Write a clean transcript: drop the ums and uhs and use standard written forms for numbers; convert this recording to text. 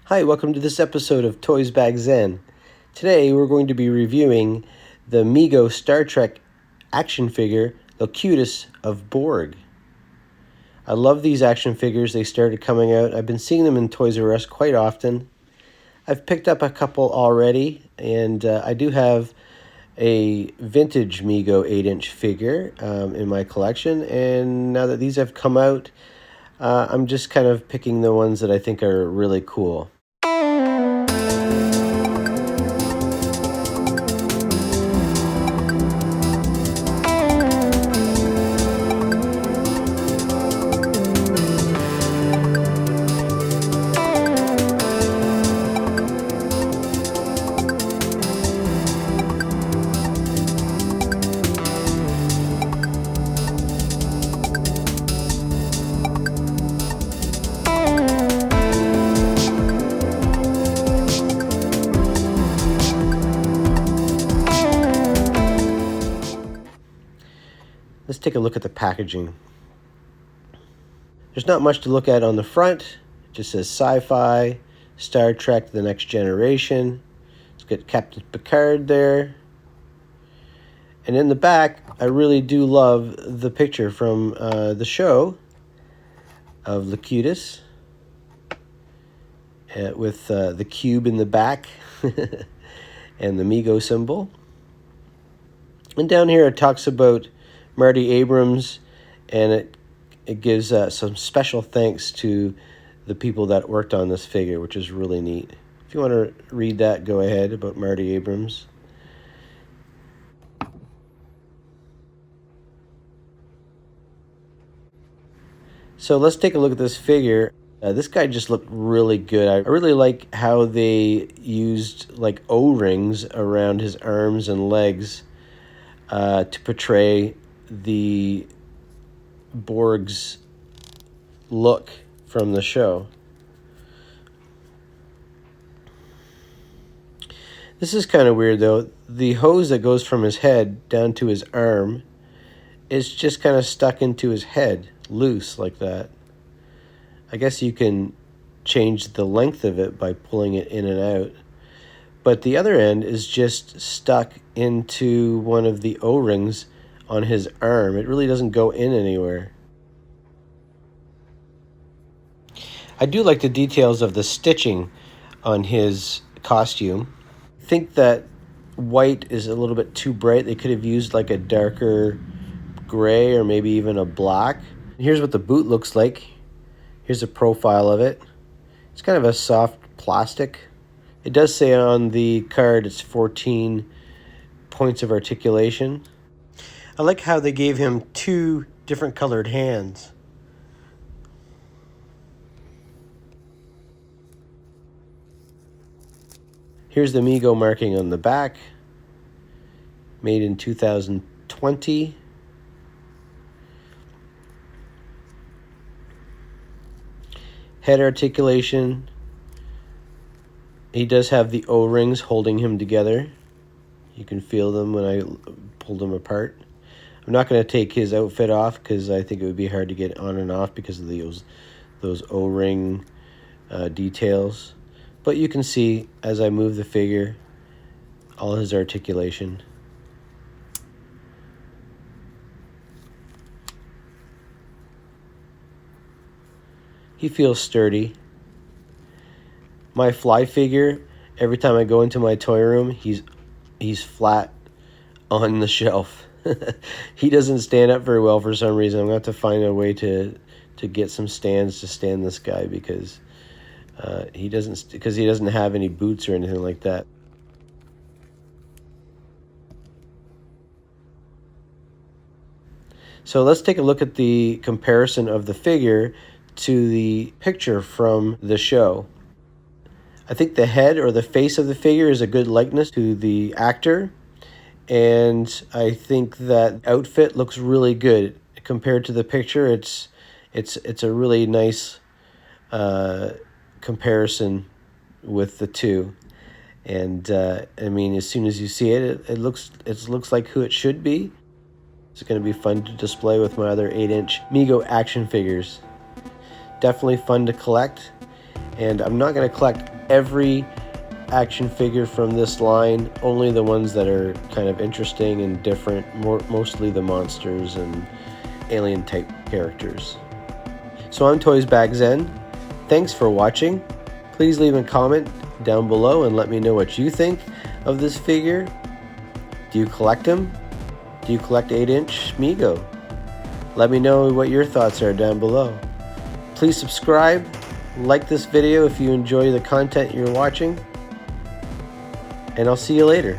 Hi, welcome to this episode of Toysbackzen. Today we're going to be reviewing the Mego Star Trek action figure, Locutus of Borg. I love these action figures. They started coming out. I've been seeing them in ToysRUs quite often. I've picked up a couple already, and I do have a vintage Mego 8-inch figure in my collection, and now that these have come out, I'm just kind of picking the ones that I think are really cool. Let's take a look at the packaging. There's not much to look at on the front. It just says sci-fi, Star Trek, The Next Generation. It's got Captain Picard there. And in the back, I really do love the picture from the show of Locutus with the cube in the back and the Mego symbol. And down here it talks about Marty Abrams, and it gives some special thanks to the people that worked on this figure, which is really neat. If you want to read that, go ahead, about Marty Abrams. So let's take a look at this figure. This guy just looked really good. I really like how they used like O-rings around his arms and legs to portray the Borg's look from the show. This is kind of weird though. The hose that goes from his head down to his arm is just kind of stuck into his head, loose like that. I guess you can change the length of it by pulling it in and out. But the other end is just stuck into one of the O-rings on his arm. It really doesn't go in anywhere. I do like the details of the stitching on his costume. I think that white is a little bit too bright. They could have used like a darker gray or maybe even a black. Here's what the boot looks like. Here's a profile of it. It's kind of a soft plastic. It does say on the card it's 14 points of articulation. I like how they gave him two different colored hands. Here's the Mego marking on the back. Made in 2020. Head articulation. He does have the O-rings holding him together. You can feel them when I pulled them apart. I'm not going to take his outfit off because I think it would be hard to get on and off because of those O-ring details. But you can see as I move the figure, all his articulation. He feels sturdy. My fly figure, every time I go into my toy room, he's flat on the shelf. He doesn't stand up very well for some reason. I'm going to have to find a way to get some stands to stand this guy because he doesn't have any boots or anything like that. So let's take a look at the comparison of the figure to the picture from the show. I think the head or the face of the figure is a good likeness to the actor. And I think that outfit looks really good compared to the picture. It's a really nice comparison with the two. And I mean, as soon as you see it, it looks like who it should be. It's going to be fun to display with my other 8-inch Mego action figures. Definitely fun to collect. And I'm not going to collect every action figure from this line, only the ones that are kind of interesting and different, mostly the monsters and alien type characters. So I'm Toysbackzen. Thanks for watching. Please leave a comment down below and let me know what you think of this figure. Do you collect them? Do you collect 8-inch Mego? Let me know what your thoughts are down below. Please subscribe, like this video if you enjoy the content you're watching, and I'll see you later.